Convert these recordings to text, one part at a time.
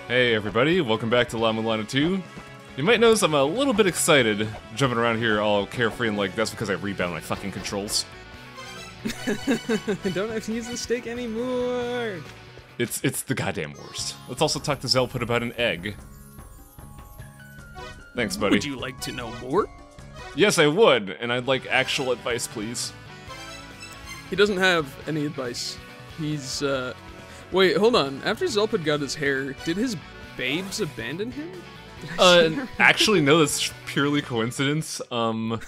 Hey everybody, welcome back to La-Mulana 2. You might notice I'm a little bit excited jumping around here all carefree and like that's because I rebound my fucking controls. I don't have to use the stick anymore! It's the goddamn worst. Let's also talk to Zelput about an egg. Thanks, buddy. Would you like to know more? Yes, I would, and I'd like actual advice, please. He doesn't have any advice. He's, Wait, hold on. After Zelput got his hair, did his babes abandon him? Actually, no, that's purely coincidence. At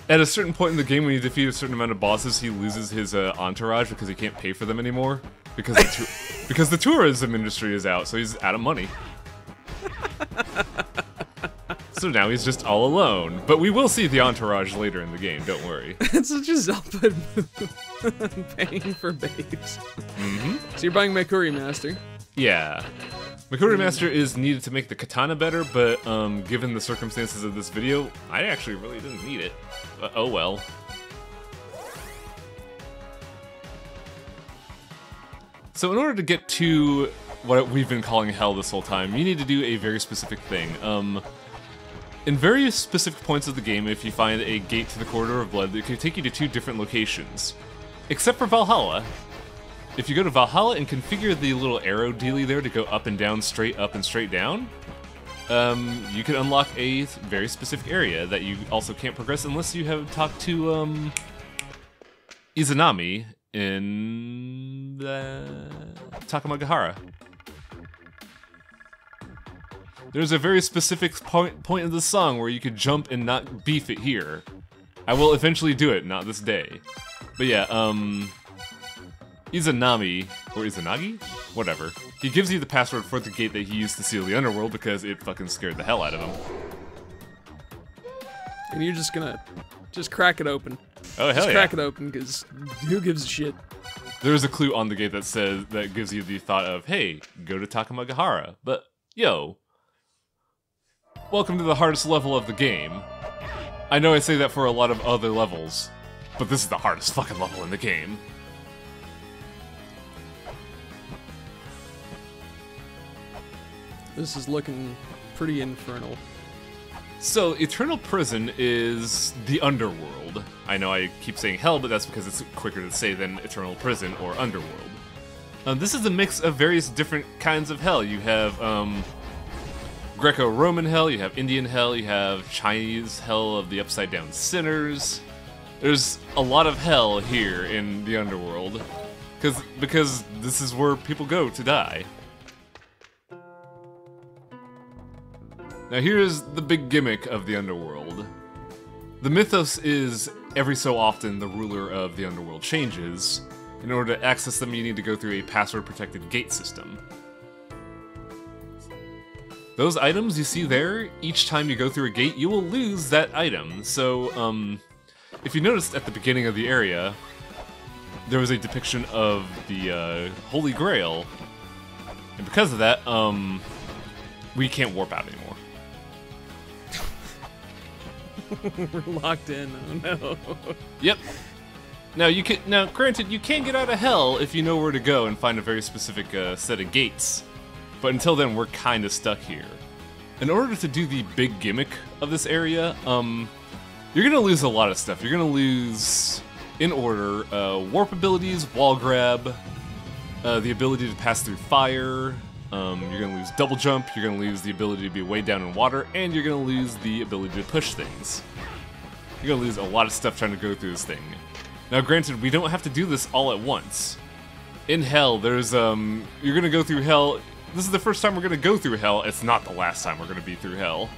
a certain point in the game, when you defeat a certain amount of bosses, he loses his entourage because he can't pay for them anymore. Because because the tourism industry is out, so he's out of money. So now he's just all alone. But we will see the entourage later in the game, don't worry. It's such a Zelput move. Paying for babes. Mm-hmm. So you're buying Makuri Master. Yeah. Makuri Master is needed to make the katana better, but given the circumstances of this video, I actually really didn't need it. Oh well. So in order to get to what we've been calling hell this whole time, you need to do a very specific thing. In various specific points of the game, if you find a gate to the Corridor of Blood, it can take you to two different locations. Except for Valhalla. If you go to Valhalla and configure the little arrow dealy there to go up and down, straight up and straight down, you can unlock a very specific area that you also can't progress unless you have talked to Izanami in Takamagahara. There's a very specific point in the song where you could jump and not beef it here. I will eventually do it, not this day. But yeah, Izanami, or Izanagi? Whatever. He gives you the password for the gate that he used to seal the Underworld because it fucking scared the hell out of him. And you're just gonna crack it open. Oh, hell just yeah. crack it open, because who gives a shit? There's a clue on the gate that gives you the thought of, hey, go to Takamagahara. But, yo, welcome to the hardest level of the game. I know I say that for a lot of other levels, but this is the hardest fucking level in the game. This is looking pretty infernal. So, Eternal Prison is the Underworld. I know I keep saying hell, but that's because it's quicker to say than Eternal Prison or Underworld. This is a mix of various different kinds of hell. You have Greco-Roman hell, you have Indian hell, you have Chinese hell of the upside-down sinners. There's a lot of hell here in the Underworld, because this is where people go to die. Now here's the big gimmick of the Underworld. The mythos is, every so often the ruler of the Underworld changes. In order to access them, you need to go through a password-protected gate system. Those items you see there, each time you go through a gate, you will lose that item. So, if you noticed at the beginning of the area, there was a depiction of the Holy Grail. And because of that, we can't warp out anymore. We're locked in, oh no. Yep. Now, granted, you can get out of hell if you know where to go and find a very specific set of gates. But until then, we're kinda stuck here. In order to do the big gimmick of this area, you're gonna lose a lot of stuff. You're gonna lose, in order, warp abilities, wall grab, the ability to pass through fire, you're gonna lose double jump, you're gonna lose the ability to be way down in water, and you're gonna lose the ability to push things. You're gonna lose a lot of stuff trying to go through this thing. Now granted, we don't have to do this all at once. In hell, there's, you're gonna go through hell. This is the first time we're gonna go through hell, it's not the last time we're gonna be through hell.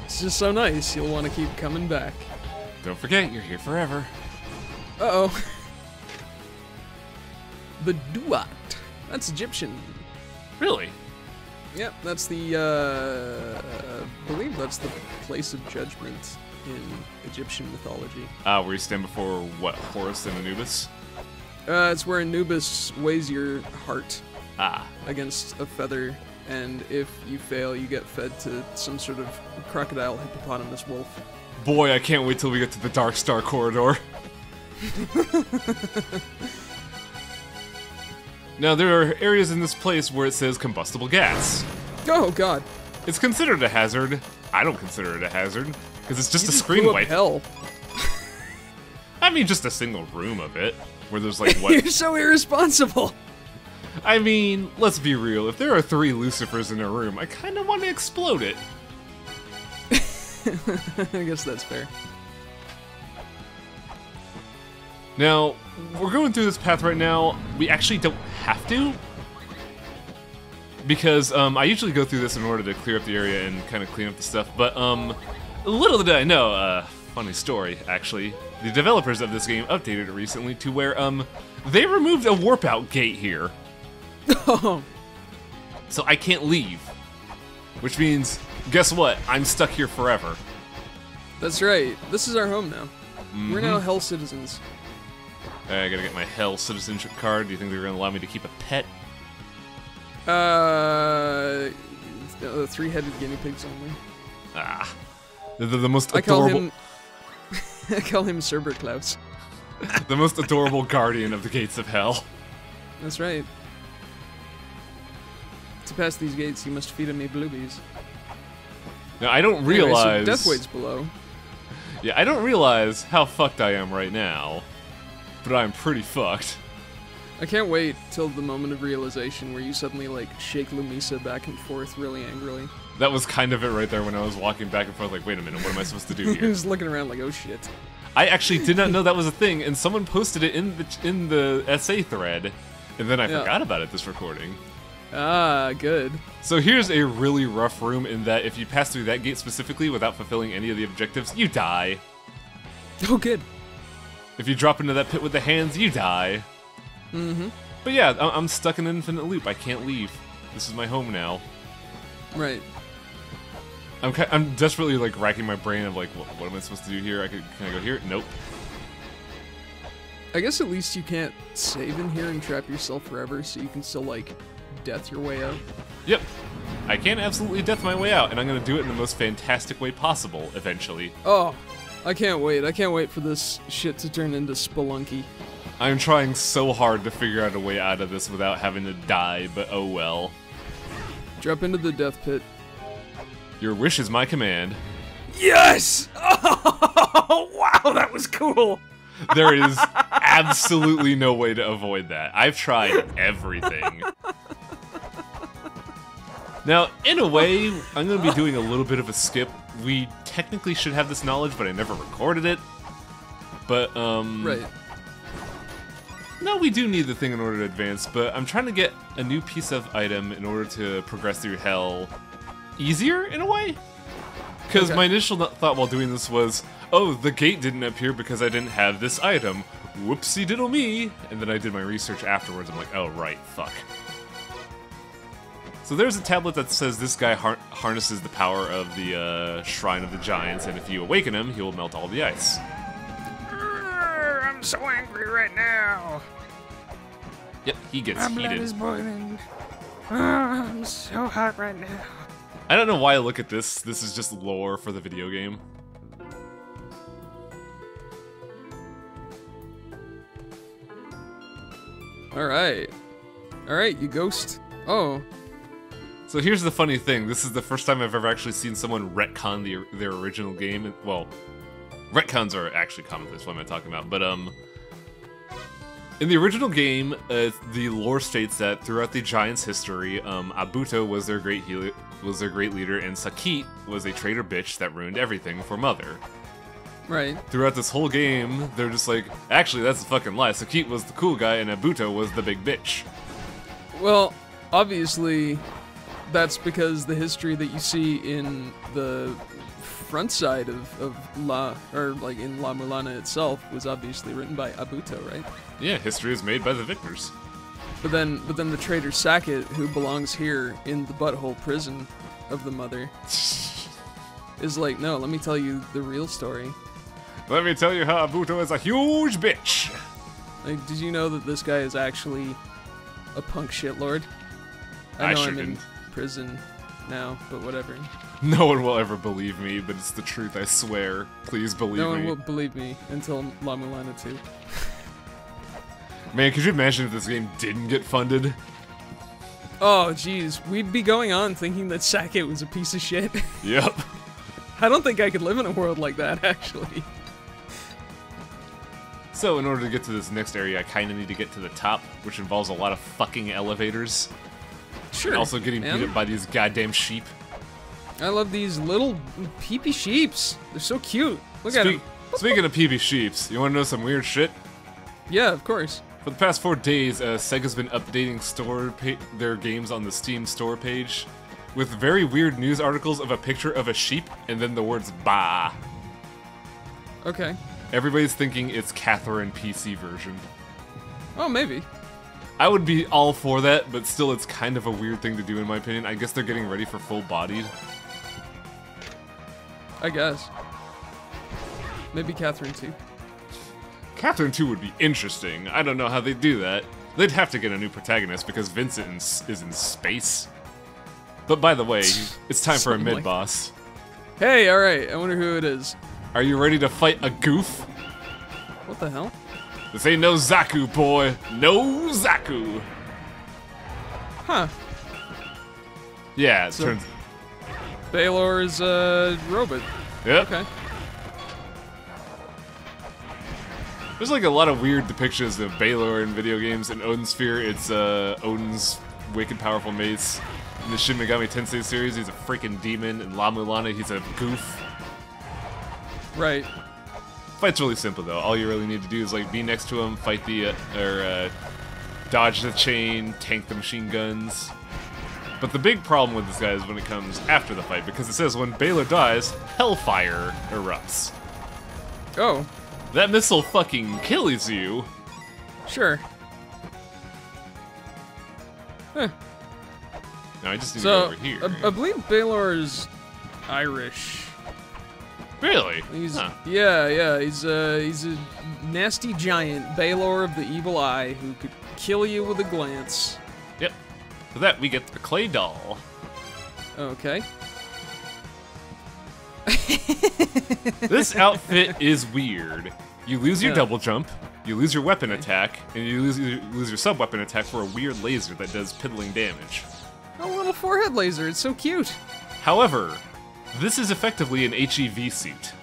It's just so nice, you'll want to keep coming back. Don't forget, you're here forever. Uh-oh. The Duat. That's Egyptian. Really? Yep, that's the, I believe that's the place of judgment in Egyptian mythology. Where you stand before, what, Horus and Anubis? It's where Anubis weighs your heart Ah. against a feather, and if you fail, you get fed to some sort of crocodile hippopotamus wolf. Boy, I can't wait till we get to the Dark Star Corridor. Now, there are areas in this place where it says combustible gas. Oh god. It's considered a hazard. I don't consider it a hazard, because it's just You a just screen blew up wipe. hell. I mean, just a single room of it, where there's like what? You're so irresponsible. I mean, let's be real. If there are 3 Lucifers in a room, I kind of want to explode it. I guess that's fair. Now, we're going through this path right now. We actually don't have to, because I usually go through this in order to clear up the area and kind of clean up the stuff. But little did I know, funny story actually. The developers of this game updated it recently to where they removed a warp out gate here. Oh. So I can't leave. Which means, guess what? I'm stuck here forever. That's right. This is our home now. We're now Hell citizens. I gotta get my Hell citizenship card. Do you think they're gonna allow me to keep a pet? The 3-headed guinea pigs only. Ah. They're the most I call adorable... him... I call him Cerber Klaus. the most adorable guardian of the gates of Hell. That's right. To pass these gates, you must feed me bluebies. Now, I don't Anyway, realize... so death waits below. Yeah, I don't realize how fucked I am right now. But I'm pretty fucked. I can't wait till the moment of realization where you suddenly, like, shake Lumisa back and forth really angrily. That was kind of it right there when I was walking back and forth like, wait a minute, what am I supposed to do He here? was looking around like, oh shit. I actually did not know that was a thing, and someone posted it in the SA thread, and then I forgot about it this recording. Ah, good. So here's a really rough room in that if you pass through that gate specifically without fulfilling any of the objectives, you die. Oh, good. If you drop into that pit with the hands, you die. Mm-hmm. But yeah, I'm stuck in an infinite loop. I can't leave. This is my home now. Right. I'm desperately like racking my brain of like, what am I supposed to do here? Can I go here? Nope. I guess at least you can't save in here and trap yourself forever, so you can still, like, death your way out. Yep. I can absolutely death my way out, and I'm gonna do it in the most fantastic way possible, eventually. Oh, I can't wait. I can't wait for this shit to turn into Spelunky. I'm trying so hard to figure out a way out of this without having to die, but oh well. Drop into the death pit. Your wish is my command. Yes! Oh, wow, that was cool! There is absolutely no way to avoid that. I've tried everything. Now, in a way, I'm going to be doing a little bit of a skip. We technically should have this knowledge, but I never recorded it. But, Right. no, we do need the thing in order to advance, but I'm trying to get a new piece of item in order to progress through Hell easier, in a way? Because my initial thought while doing this was, oh, the gate didn't appear because I didn't have this item. Whoopsie diddle me. And then I did my research afterwards. I'm like, oh, right, fuck. So there's a tablet that says this guy harnesses the power of the Shrine of the Giants, and if you awaken him, he will melt all the ice. I'm so angry right now. Yep, he gets My blood heated. is boiling. I'm so hot right now. I don't know why I look at this. This is just lore for the video game. Alright. Alright, you ghost. Oh. So here's the funny thing. This is the first time I've ever actually seen someone retcon their original game. Well, retcons are actually commonplace. What am I talking about? But in the original game, the lore states that throughout the Giants' history, Abuto was their great leader, and Sakit was a traitor bitch that ruined everything for Mother. Right. Throughout this whole game, they're just like, actually, that's a fucking lie. Sakit was the cool guy, and Abuto was the big bitch. Well, obviously, that's because the history that you see in the front side of in La-Mulana itself was obviously written by Abuto, right? Yeah, history is made by the victors. But then the traitor Sakit, who belongs here in the butthole prison of the Mother, is like, no, let me tell you the real story. Let me tell you how Abuto is a huge bitch. Like, did you know that this guy is actually a punk shitlord? I know sure I'm in didn't. prison now, but whatever. No one will ever believe me, but it's the truth, I swear. Please believe No me. one will believe me until La-Mulana 2. Man, could you imagine if this game didn't get funded? Oh, jeez. We'd be going on thinking that Sake was a piece of shit. Yep. I don't think I could live in a world like that, actually. So, in order to get to this next area, I kind of need to get to the top, which involves a lot of fucking elevators. Sure. And also getting beat up by these goddamn sheep. I love these little peepee sheeps. They're so cute. Look at them. Speaking of peepee sheeps, you want to know some weird shit? Yeah, of course. For the past 4 days, Sega's been updating their games on the Steam store page with very weird news articles of a picture of a sheep and then the words "bah." Okay. Everybody's thinking it's Catherine PC version. Oh, maybe. I would be all for that, but still it's kind of a weird thing to do in my opinion. I guess they're getting ready for full-bodied. I guess. Maybe Catherine too. Catherine 2 would be interesting. I don't know how they'd do that. They'd have to get a new protagonist because Vincent is in space. But by the way, it's time for a mid-boss. Hey, alright, I wonder who it is. Are you ready to fight a goof? What the hell? This ain't no Zaku, boy. No Zaku. Huh. Yeah, it So- turns... Baylor is a robot. Yep. Okay. There's like a lot of weird depictions of Baylor in video games. In Odin Sphere, it's Odin's wicked powerful mace. In the Shin Megami Tensei series, he's a freaking demon. In La-Mulana, he's a goof. Right. Fight's really simple though. All you really need to do is like be next to him, fight the dodge the chain, tank the machine guns. But the big problem with this guy is when it comes after the fight, because it says when Baylor dies, hellfire erupts. Oh, That missile fucking kills you. sure. Huh. Now I just need to go So, over here. I believe Baylor is Irish. Really? He's Huh. yeah, he's a nasty giant, Baylor of the Evil Eye, who could kill you with a glance. Yep. For that, we get the clay doll. Okay. This outfit is weird. You lose your Yeah. double jump, you lose your weapon attack, and you lose your sub-weapon attack for a weird laser that does piddling damage. A little forehead laser, it's so cute. However, this is effectively an HEV suit.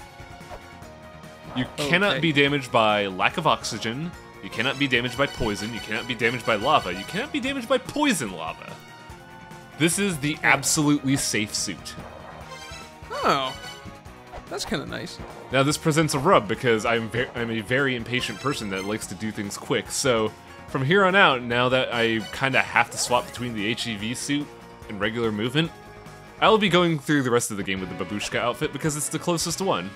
You cannot Okay. be damaged by lack of oxygen, you cannot be damaged by poison, you cannot be damaged by lava, you cannot be damaged by poison lava. This is the absolutely safe suit. Oh, that's kind of nice. Now this presents a rub because I'm a very impatient person that likes to do things quick, so from here on out, now that I kind of have to swap between the HEV suit and regular movement, I will be going through the rest of the game with the babushka outfit because it's the closest one.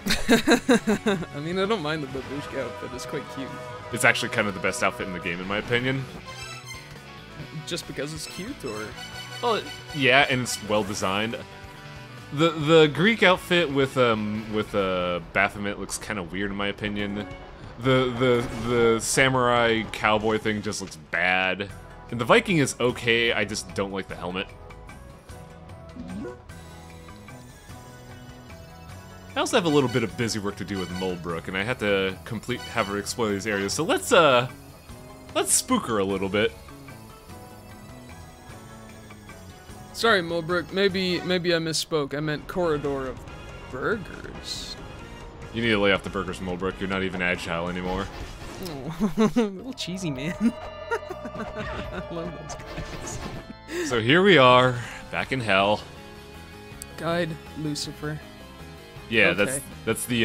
I mean, I don't mind the babushka outfit, it's quite cute. It's actually kind of the best outfit in the game, in my opinion. Just because it's cute, or? Well, yeah, and it's well designed. The Greek outfit with Baphomet looks kind of weird in my opinion. The samurai cowboy thing just looks bad. And the Viking is okay, I just don't like the helmet. I also have a little bit of busy work to do with Mulbrook, and I have to have her explore these areas. So let's spook her a little bit. Sorry, Mulbrook, maybe I misspoke. I meant corridor of burgers. You need to lay off the burgers, Mulbrook. You're not even agile anymore. Oh, little cheesy man. I love those guys. So here we are, back in hell. Guide Lucifer. Yeah, Okay. that's the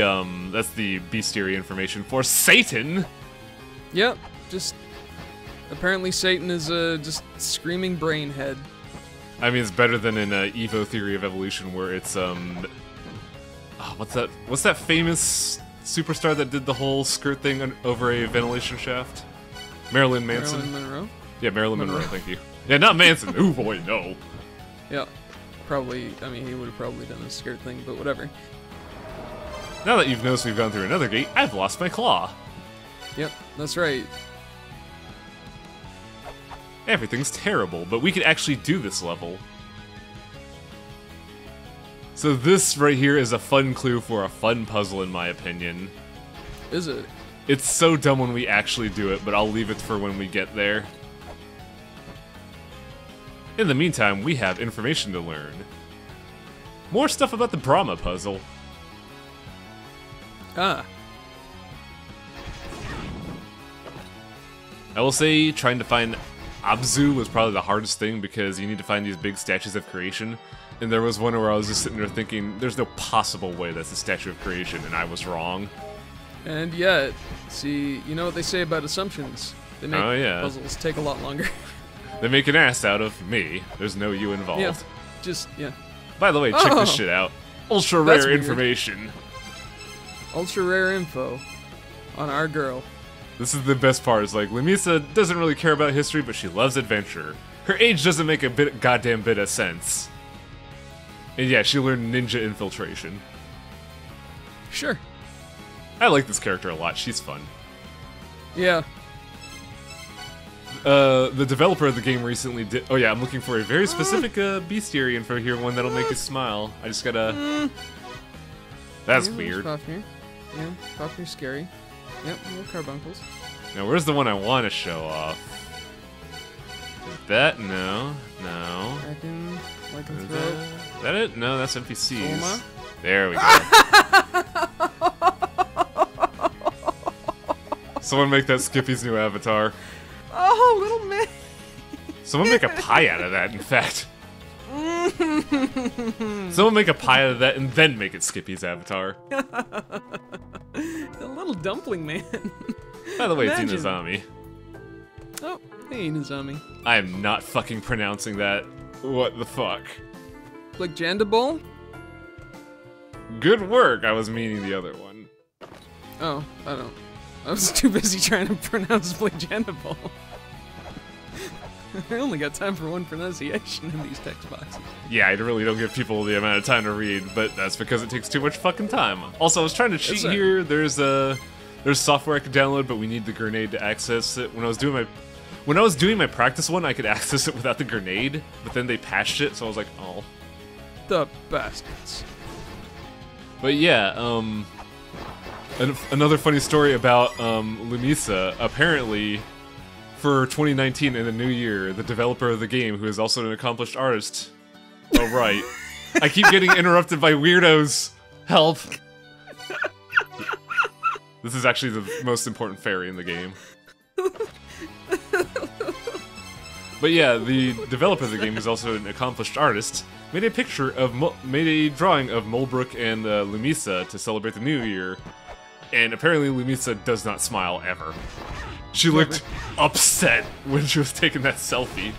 bestiary information for Satan. Yep, just apparently Satan is a just screaming brain head. I mean, it's better than in Evo Theory of Evolution, where it's what's that famous superstar that did the whole skirt thing over a ventilation shaft? Marilyn Manson. Marilyn Monroe. Yeah, Marilyn Monroe. Thank you. Yeah, not Manson. Ooh boy, no. Yeah, probably. I mean, he would have probably done a skirt thing, but whatever. Now that you've noticed we've gone through another gate, I've lost my claw. Yep, that's right. Everything's terrible, but we could actually do this level. So this right here is a fun clue for a fun puzzle, in my opinion. Is it? It's so dumb when we actually do it, but I'll leave it for when we get there. In the meantime, we have information to learn. More stuff about the Brahma puzzle. Ah. I will say trying to find Abzu was probably the hardest thing because you need to find these big statues of creation. And there was one where I was just sitting there thinking, there's no possible way that's a statue of creation, and I was wrong. And yet, see, you know what they say about assumptions? They make puzzles take a lot longer. They make an ass out of me. There's no you involved. Yeah, By the way, check this shit out. Ultra rare information. Ultra rare info on our girl. This is the best part. It's like, Lamisa doesn't really care about history, but she loves adventure. Her age doesn't make a goddamn bit of sense. And yeah, she learned ninja infiltration. Sure. I like this character a lot. She's fun. Yeah. The developer of the game recently did... Oh yeah, I'm looking for a very specific bestiary info here, one that'll make you smile. I just gotta... That's weird. Fafnir. Yeah, Fafnir's scary. Yep, little carbuncles. Now, where's the one I want to show off? Is that? No. No. Is that it? No, that's NPCs. Soma? There we go. Someone make that Skippy's new avatar. Oh, little man. Someone make a pie out of that, in fact. Someone make a pie out of that and then make it Skippy's avatar. The little dumpling man. By the way, it's Inazami. Oh, hey, Inazami. I am not fucking pronouncing that. What the fuck? Like Jandabol? Good work. I was meaning the other one. Oh, I don't. I was too busy trying to pronounce Jandabol. I only got time for one pronunciation in these text boxes. Yeah, I really don't give people the amount of time to read, but that's because it takes too much fucking time. Also, I was trying to cheat here. There's software I could download, but we need the grenade to access it. When I was doing my practice one, I could access it without the grenade, but then they patched it, so I was like, oh. The bastards. But yeah, another funny story about Lamisa. Apparently, for 2019 in the new year, the developer of the game, who is also an accomplished artist. Oh right, I keep getting interrupted by weirdos. Help! This is actually the most important fairy in the game. But yeah, the developer of the game, who's also an accomplished artist, made a drawing of Mulbrook and Lamisa to celebrate the new year. And apparently Lamisa does not smile ever. She looked upset when she was taking that selfie.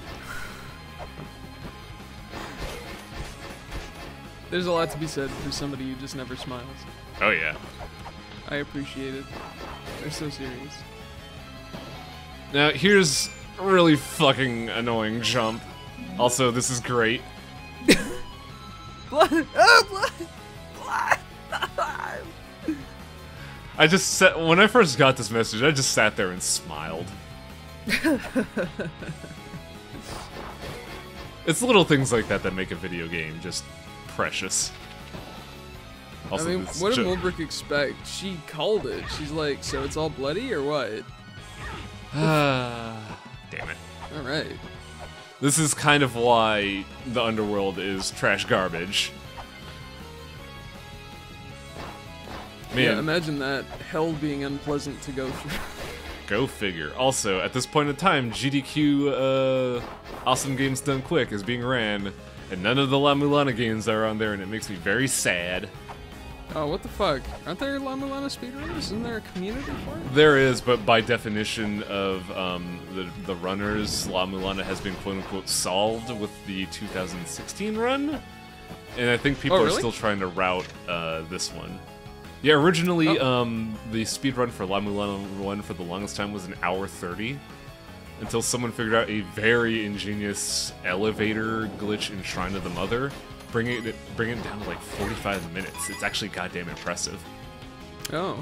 There's a lot to be said for somebody who just never smiles. Oh yeah. I appreciate it. They're so serious. Now here's a really fucking annoying jump. Also, this is great. Blood! Oh, blood! Blood! I just sat, when I first got this message, I just sat there and smiled. It's little things like that that make a video game just precious. Also, I mean, what did Mulbrook expect? She called it. She's like, so it's all bloody or what? Damn it. Alright. This is kind of why the Underworld is trash garbage. Man. Yeah, imagine that. Hell being unpleasant to go through. Go figure. Also, at this point in time, GDQ Awesome Games Done Quick is being ran, and none of the La-Mulana games are on there, and it makes me very sad. Oh, what the fuck? Aren't there La-Mulana speedrunners? Isn't there a community for it? There is, but by definition of the runners, La-Mulana has been quote-unquote solved with the 2016 run, and I think people are still trying to route this one. Yeah, originally, the speedrun for La-Mulana 1 for the longest time was an hour 30, until someone figured out a very ingenious elevator glitch in Shrine of the Mother, bringing it down to like 45 minutes. It's actually goddamn impressive. Oh.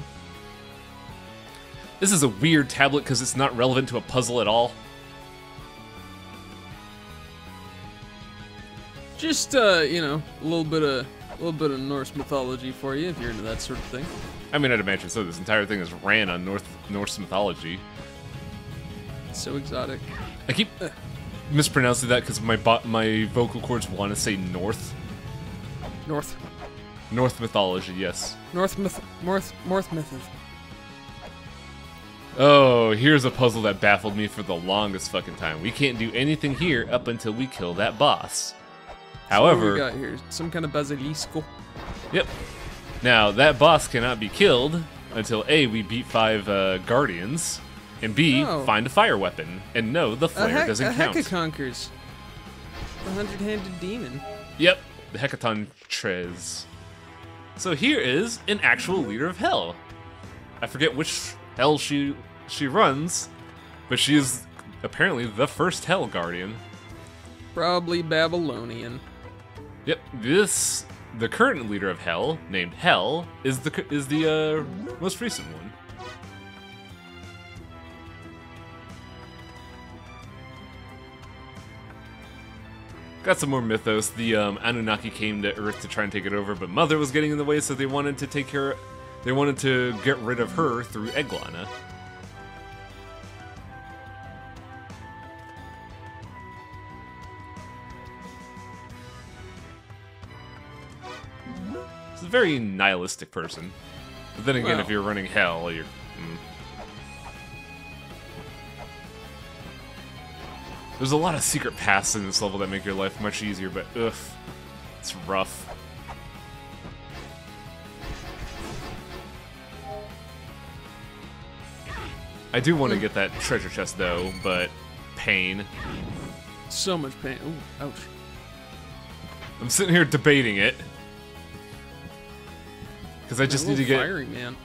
This is a weird tablet because it's not relevant to a puzzle at all. Just, you know, a little bit of little bit of Norse mythology for you if you're into that sort of thing. I mean, I'd imagine so. This entire thing is ran on Norse mythology. So exotic. I keep mispronouncing that because my vocal cords want to say North. North Mythology, yes. North myth. Oh, here's a puzzle that baffled me for the longest fucking time. We can't do anything here up until we kill that boss. However, what we got here? Some kind of basilisco. Yep. Now, that boss cannot be killed until A, we beat 5 guardians, and B, find a fire weapon. And no, the flare doesn't count. A Hecaconkers. The 100-handed demon. Yep, the Hecaton Trez. So here is an actual leader of hell. I forget which hell she runs, but she is apparently the first hell guardian. Probably Babylonian. Yep, the current leader of hell, named Hell, is the most recent one. Got some more mythos. The Anunnaki came to Earth to try and take it over, but Mother was getting in the way, so they wanted to get rid of her through Eglana. She's a very nihilistic person. But then again, if you're running hell, you're... There's a lot of secret paths in this level that make your life much easier, but ugh, it's rough. I do want to get that treasure chest though, but pain. So much pain. Ooh, ouch. I'm sitting here debating it. Because I just need to get... Fiery, man.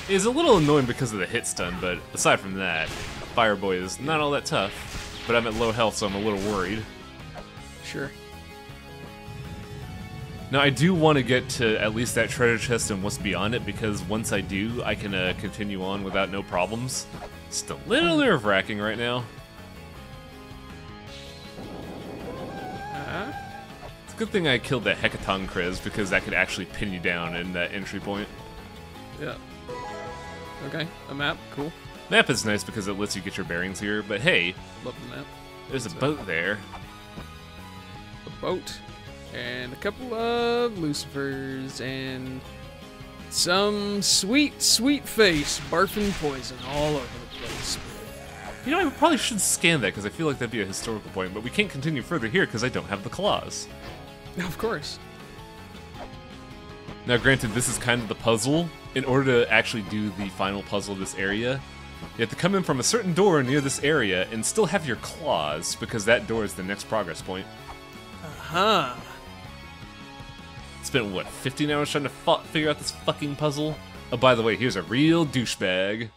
It's a little annoying because of the hit stun, but aside from that, Fire Boy is not all that tough. But I'm at low health, so I'm a little worried. Sure. Now, I do want to get to at least that treasure chest and what's beyond it, because once I do, I can continue on without no problems. It's a little nerve-wracking right now. It's a good thing I killed that Hecaton Kriz, because that could actually pin you down in that entry point. Yeah. Okay, a map, cool. Map is nice because it lets you get your bearings here, but hey, Love the map. there's a boat there. A boat. And a couple of lucifers and some sweet, sweet face barfing poison all over the place. You know, I probably should scan that because I feel like that'd be a historical point, but we can't continue further here because I don't have the claws. Of course. Now, granted, this is kind of the puzzle. In order to actually do the final puzzle of this area, you have to come in from a certain door near this area and still have your claws, because that door is the next progress point. Uh-huh. Spent, what, 15 hours trying to figure out this fucking puzzle? Oh, by the way, here's a real douchebag.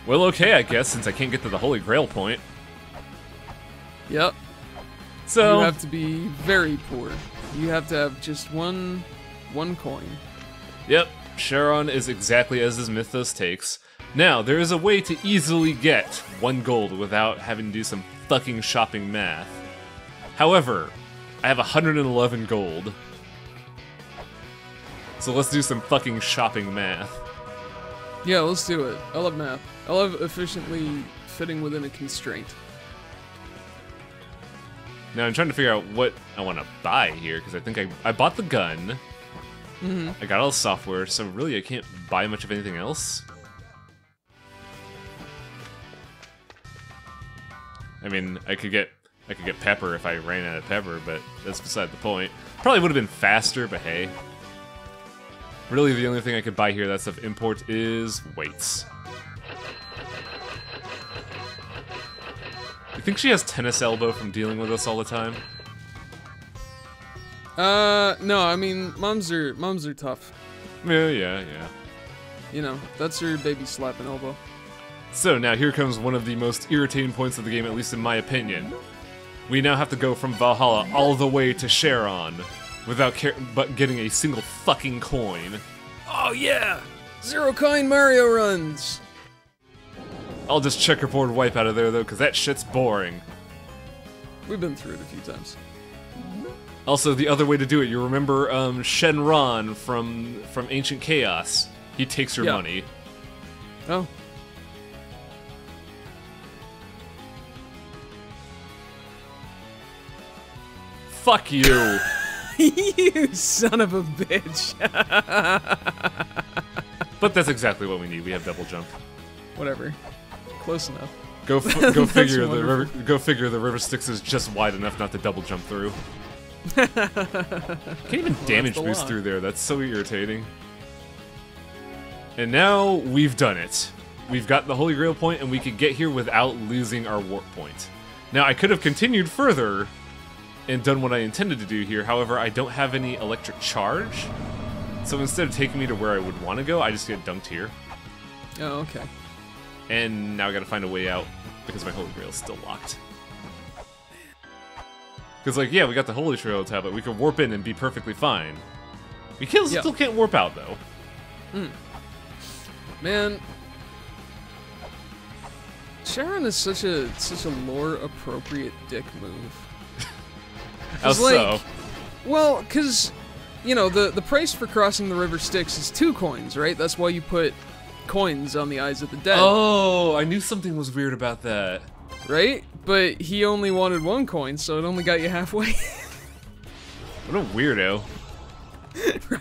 Well, okay, I guess, since I can't get to the Holy Grail point. Yep. So you have to be very poor. You have to have just one coin. Yep, Charon is exactly as his mythos takes. Now, there is a way to easily get 1 gold without having to do some fucking shopping math. However, I have 111 gold. So let's do some fucking shopping math. Yeah, let's do it. I love math. I love efficiently fitting within a constraint. Now I'm trying to figure out what I want to buy here, because I think I bought the gun. Mm-hmm. I got all the software, so really I can't buy much of anything else. I mean, I could get pepper if I ran out of pepper, but that's beside the point. Probably would have been faster, but hey. Really, the only thing I could buy here that's of import is weights. You think she has tennis elbow from dealing with us all the time? No, I mean, moms are tough. Yeah. You know, that's her baby slapping elbow. So now here comes one of the most irritating points of the game, at least in my opinion. We now have to go from Valhalla all the way to Charon without getting a single fucking coin. Oh yeah! 0 coin Mario runs! I'll just checkerboard wipe out of there, though, because that shit's boring. We've been through it a few times. Also, the other way to do it, you remember Shenron from Ancient Chaos? He takes your money. Oh. Fuck you! You son of a bitch! But that's exactly what we need. We have double jump. Whatever. Close enough. Go figure the river. Go figure the river Styx is just wide enough not to double jump through. Can't even damage boost through there. That's so irritating. And now we've done it. We've got the Holy Grail point, and we could get here without losing our warp point. Now I could have continued further and done what I intended to do here. However, I don't have any electric charge, so instead of taking me to where I would want to go, I just get dunked here. Oh, okay. And now I gotta find a way out because my Holy Grail is still locked. Because, like, yeah, we got the Holy Grail tablet. We could warp in and be perfectly fine. We still can't warp out, though. Man, Sharon is such a lore-appropriate dick move. How so? Well, because, you know, the price for crossing the River Styx is 2 coins, right? That's why you put coins on the Eyes of the Dead. Oh, I knew something was weird about that. Right? But he only wanted 1 coin, so it only got you halfway. What a weirdo.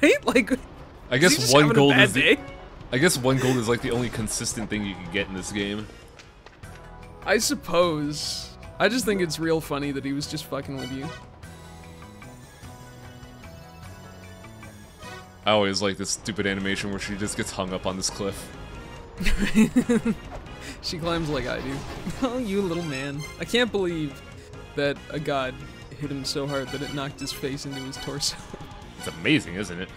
Right? Like, I guess 1 gold is I guess 1 gold is like the only consistent thing you can get in this game. I suppose. I just think it's real funny that he was just fucking with you. I always like this stupid animation where she just gets hung up on this cliff. She climbs like I do. Oh, you little man. I can't believe that a god hit him so hard that it knocked his face into his torso. It's amazing, isn't it?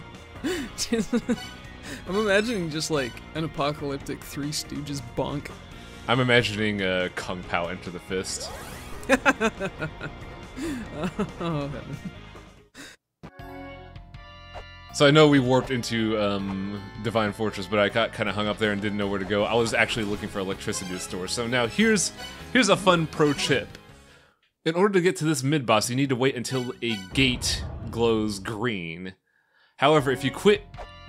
I'm imagining just like an apocalyptic Three Stooges bonk. I'm imagining Kung Pao enter the fist. Oh, heaven. So I know we warped into Divine Fortress, but I got kind of hung up there and didn't know where to go. I was actually looking for electricity to store. So now here's a fun pro tip. In order to get to this mid-boss, you need to wait until a gate glows green. However, if you quit,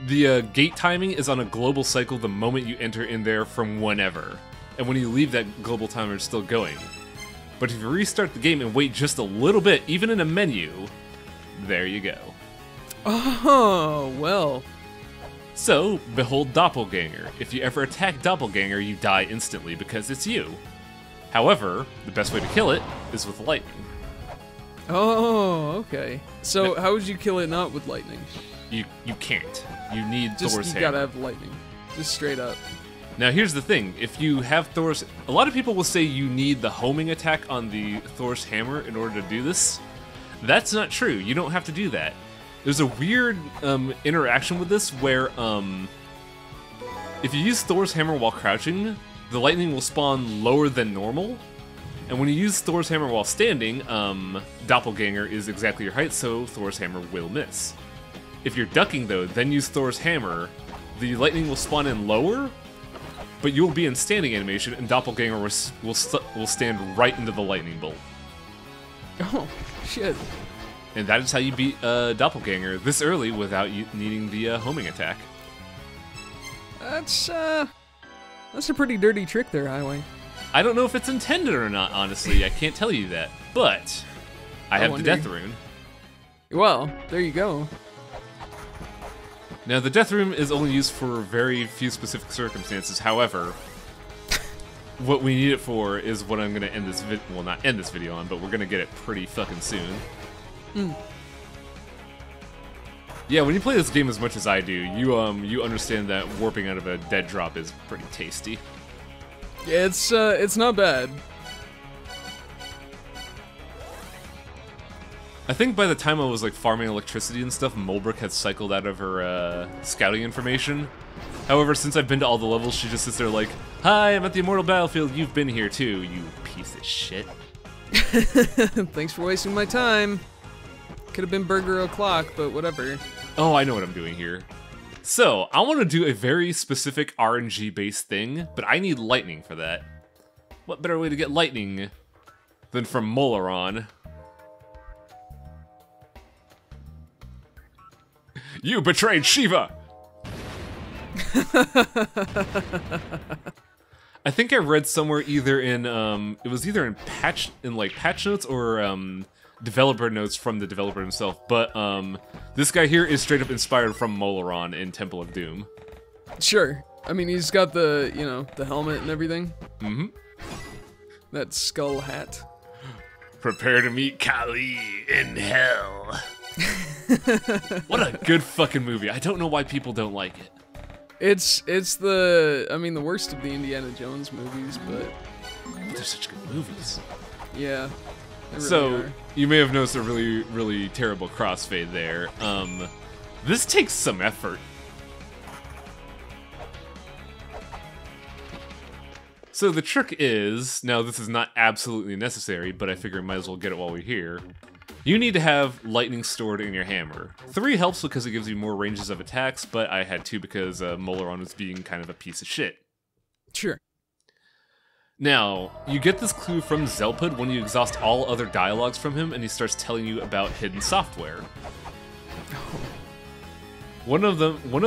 the gate timing is on a global cycle the moment you enter in there from whenever. And when you leave, that global timer is still going. But if you restart the game and wait just a little bit, even in a menu, there you go. Oh, well. So, behold Doppelganger. If you ever attack Doppelganger, you die instantly because it's you. However, the best way to kill it is with lightning. Oh, okay. So, how would you kill it not with lightning? You can't. You need Thor's hammer. You gotta have lightning. Just straight up. Now here's the thing, if you have Thor's... A lot of people will say you need the homing attack on the Thor's hammer in order to do this. That's not true, you don't have to do that. There's a weird interaction with this where if you use Thor's hammer while crouching, the lightning will spawn lower than normal. And when you use Thor's hammer while standing, Doppelganger is exactly your height, so Thor's hammer will miss. If you're ducking though, then use Thor's hammer, the lightning will spawn in lower, but you'll be in standing animation, and Doppelganger will stand right into the lightning bolt. Oh, shit. And that is how you beat Doppelganger this early without you needing the homing attack. That's a pretty dirty trick there, Highway. I don't know if it's intended or not, honestly. I can't tell you that. But I have the Death Rune. Well, there you go. Now, the Death Rune is only used for very few specific circumstances. However, what we need it for is what I'm going to end this video... Well, not end this video on, but we're going to get it pretty fucking soon. Yeah, when you play this game as much as I do, you understand that warping out of a dead drop is pretty tasty. Yeah, it's not bad. I think by the time I was like farming electricity and stuff, Mulbrick had cycled out of her scouting information. However, since I've been to all the levels, she just sits there like, "Hi, I'm at the Immortal Battlefield. You've been here too, you piece of shit." Thanks for wasting my time. Could have been Burger O'Clock, but whatever. Oh, I know what I'm doing here. So, I want to do a very specific RNG-based thing, but I need lightning for that. What better way to get lightning than from La-Mulana? You betrayed Shiva! I think I read somewhere either in it was either in patch notes or developer notes from the developer himself, but this guy here is straight up inspired from La-Mulana in Temple of Doom. Sure. I mean, he's got the, you know, the helmet and everything. Mm-hmm. That skull hat. Prepare to meet Kali in hell. What a good fucking movie. I don't know why people don't like it. It's the, I mean, the worst of the Indiana Jones movies, but they're such good movies. Yeah. Really so are. You may have noticed a really, really terrible crossfade there. This takes some effort. So the trick is, now this is not absolutely necessary, but I figure I might as well get it while we're here. You need to have lightning stored in your hammer. 3 helps because it gives you more ranges of attacks, but I had 2 because La-Mulana was being kind of a piece of shit. Sure. Now, you get this clue from Zelpud when you exhaust all other dialogues from him and he starts telling you about hidden software. One of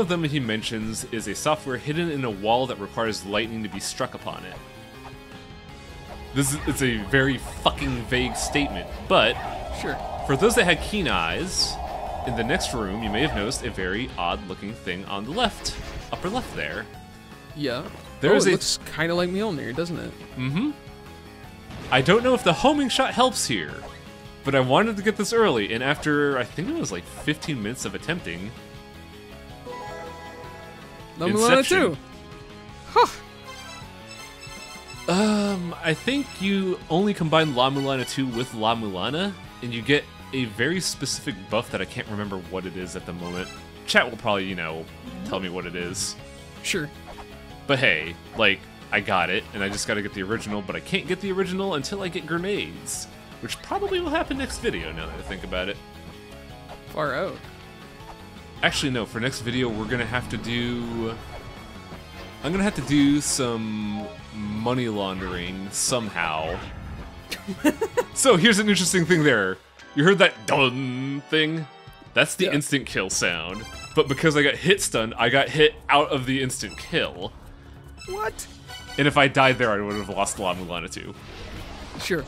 them he mentions is a software hidden in a wall that requires lightning to be struck upon it. It's a very fucking vague statement, but sure. For those that had keen eyes, in the next room you may have noticed a very odd-looking thing on the left, upper left there. Yeah. It looks kind of like Mjolnir, doesn't it? Mm-hmm. I don't know if the homing shot helps here, but I wanted to get this early, and after, I think it was like 15 minutes of attempting... La-Mulana too. Huh. I think you only combine La-Mulana 2 with La-Mulana, and you get a very specific buff that I can't remember what it is at the moment. Chat will probably, you know, tell me what it is. Sure. But hey, like, I got it, and I just gotta get the original, but I can't get the original until I get grenades, which probably will happen next video now that I think about it. Far out. Actually, no, for next video, we're gonna have to do... I'm gonna have to do some money laundering somehow. So, here's an interesting thing there. You heard that dun thing? That's the instant kill sound. But because I got hit stunned, I got hit out of the instant kill. What? And if I died there, I would have lost La-Mulana too. Sure.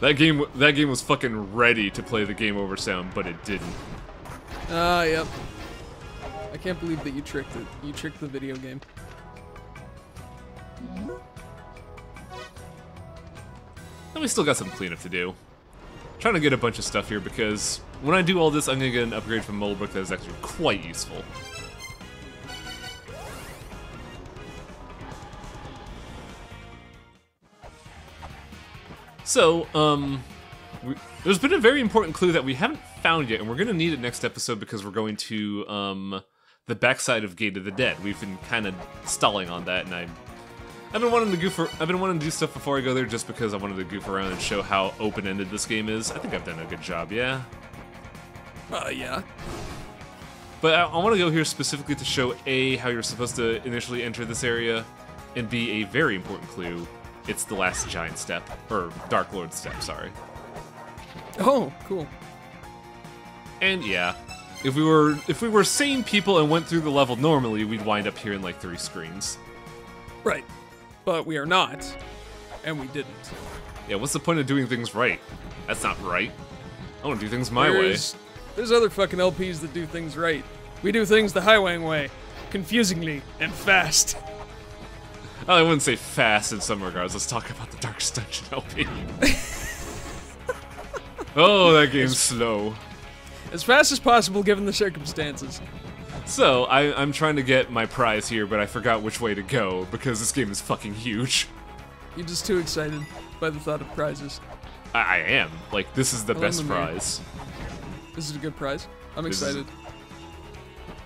That game was fucking ready to play the game over sound, but it didn't. Yep. I can't believe that you tricked it. You tricked the video game. And we still got some cleanup to do. Trying to get a bunch of stuff here because when I do all this, I'm gonna get an upgrade from Mulbrook that is actually quite useful. So, there's been a very important clue that we haven't found yet, and we're gonna need it next episode because we're going to, the backside of Gate of the Dead. We've been kind of stalling on that, and I've been wanting to do stuff before I go there just because I wanted to goof around and show how open-ended this game is. I think I've done a good job, yeah? Yeah. But I want to go here specifically to show A, how you're supposed to initially enter this area, and B, a very important clue. It's the last giant step, or Dark Lord step, sorry. Oh, cool. And yeah, if we were sane people and went through the level normally, we'd wind up here in like 3 screens. Right. But we are not, and we didn't. Yeah, what's the point of doing things right? That's not right. I want to do things my way. There's other fucking LPs that do things right. We do things the Highwang way. Confusingly and fast. I wouldn't say fast in some regards. Let's talk about the Darkest Dungeon LP. Oh, that game's slow. As fast as possible given the circumstances. So, I'm trying to get my prize here, but I forgot which way to go, because this game is fucking huge. You're just too excited by the thought of prizes. I am. Like, this is the best prize. This is a good prize. I'm excited.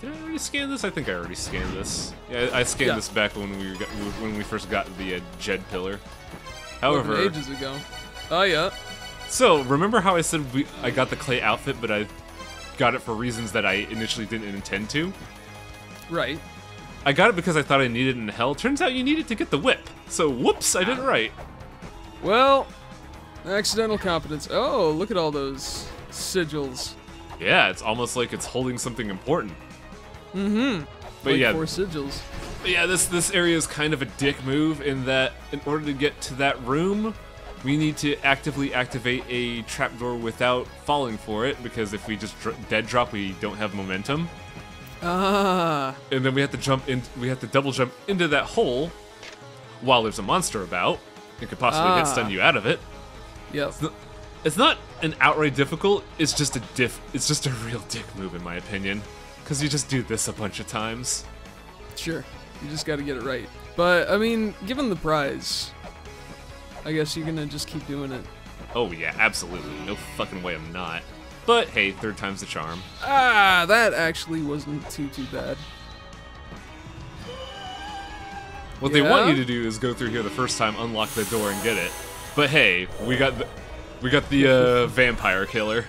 Did I already scan this? I think I already scanned this. Yeah, I scanned this back when we first got the Jed pillar. However, ages ago. Oh yeah. So remember how I said I got the clay outfit, but I got it for reasons that I initially didn't intend to? Right. I got it because I thought I needed it in hell. Turns out you need it to get the whip. So whoops, I did it right. Well, accidental competence. Oh, look at all those sigils. Yeah, it's almost like it's holding something important. Mm-hmm. But like yeah, 4 sigils. But yeah, this area is kind of a dick move in that in order to get to that room, we need to actively activate a trapdoor without falling for it, because if we just dead drop, we don't have momentum. Ah. And then we have to jump in. We have to double jump into that hole while there's a monster about. It could possibly hit stun you out of it. Yep. It's not an outright difficult. It's just a It's just a real dick move in my opinion, because you just do this a bunch of times. Sure. You just got to get it right. But I mean, given the prize, I guess you're gonna just keep doing it. Oh yeah, absolutely. No fucking way I'm not. But hey, third time's the charm. Ah, that actually wasn't too bad. What they want you to do is go through here the first time, unlock the door, and get it. But hey, we got the vampire killer.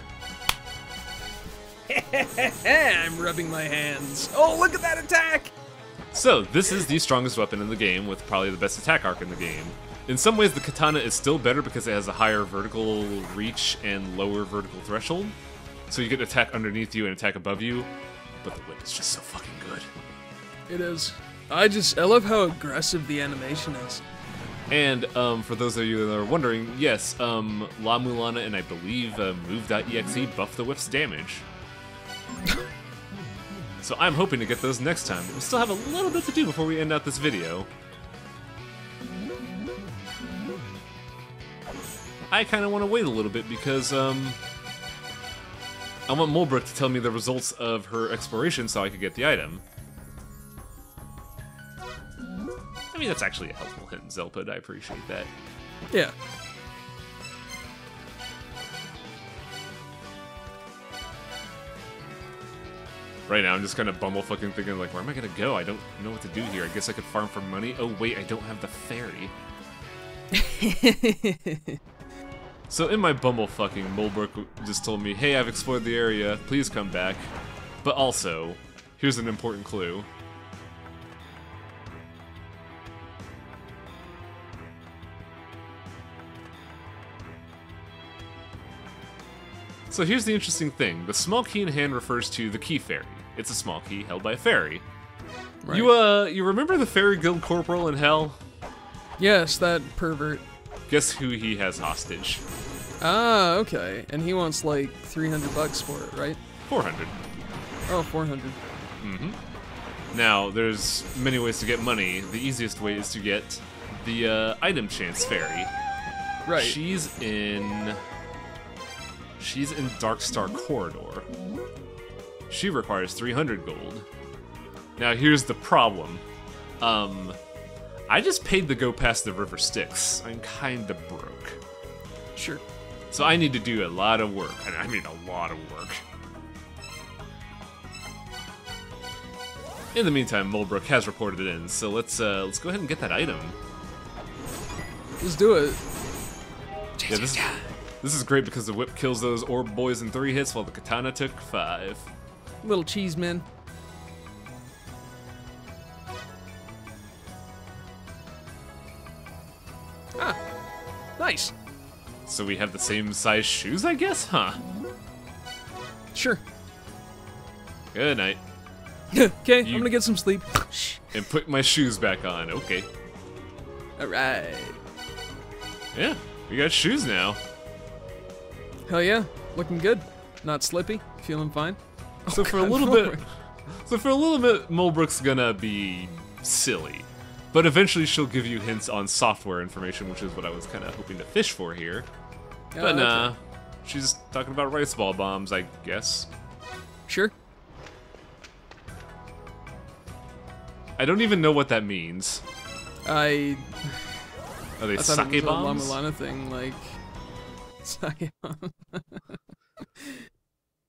I'm rubbing my hands. Oh, look at that attack! So this is the strongest weapon in the game, with probably the best attack arc in the game. In some ways, the katana is still better because it has a higher vertical reach and lower vertical threshold. So you get attack underneath you and attack above you, but the whip is just so fucking good. It is. I love how aggressive the animation is. And for those of you that are wondering, yes, La-Mulana and I believe move.exe buff the whip's damage. So I'm hoping to get those next time. We still have a little bit to do before we end out this video. I kind of want to wait a little bit because I want Mulbrook to tell me the results of her exploration so I could get the item. I mean, that's actually a helpful hint, Zelpid. I appreciate that. Yeah. Right now, I'm just kind of bumblefucking thinking, like, where am I gonna go? I don't know what to do here. I guess I could farm for money. Oh, wait, I don't have the ferry. So in my bumblefucking, Mulbrook just told me, hey, I've explored the area. Please come back. But also, here's an important clue. So here's the interesting thing. The small key in hand refers to the key fairy. It's a small key held by a fairy. Right. You remember the Fairy Guild Corporal in Hell? Yes, that pervert. Guess who he has hostage? Ah, okay. And he wants like $300 for it, right? 400. Oh, 400. Mm-hmm. Now, there's many ways to get money. The easiest way is to get the item chance fairy. Right. She's in Darkstar Corridor. She requires 300 gold. Now here's the problem. I just paid to go past the River Styx. I'm kinda broke. Sure. So I need to do a lot of work. I mean a lot of work. In the meantime, Mulbrook has reported it in, so let's go ahead and get that item. Let's do it. Yeah, this is great because the whip kills those orb boys in 3 hits while the katana took 5. Little cheeseman. Ah, nice. So we have the same size shoes, I guess? Huh. Sure. Good night. Okay, I'm gonna get some sleep. And put my shoes back on. Okay. Alright. Yeah, we got shoes now. Hell yeah, looking good. Not slippy, feeling fine. So for a little bit, Mulbrook's gonna be silly, but eventually she'll give you hints on software information, which is what I was kind of hoping to fish for here. But nah, okay. She's talking about rice ball bombs, I guess. Sure. I don't even know what that means. Are they sake bombs? La-Mulana thing, like sake bomb.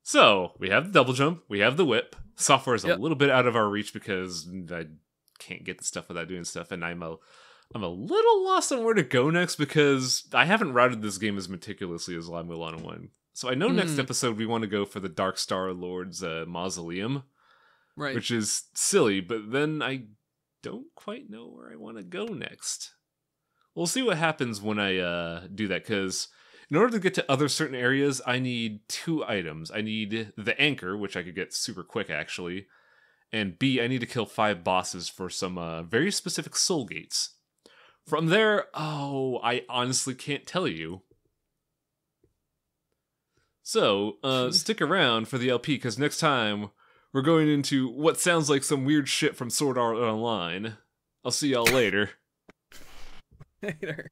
So, we have the double jump, we have the whip. Software is a little bit out of our reach because I can't get the stuff without doing stuff, and I'm a little lost on where to go next because I haven't routed this game as meticulously as La-Mulana 1. So I know next episode we want to go for the Dark Star Lord's mausoleum, Right. which is silly, but then I don't quite know where I want to go next. We'll see what happens when I do that, because in order to get to other certain areas, I need 2 items. I need the anchor, which I could get super quick, actually, and B, I need to kill 5 bosses for some very specific soul gates. From there, I honestly can't tell you. So, stick around for the LP, because next time, we're going into what sounds like some weird shit from Sword Art Online. I'll see y'all later. Later.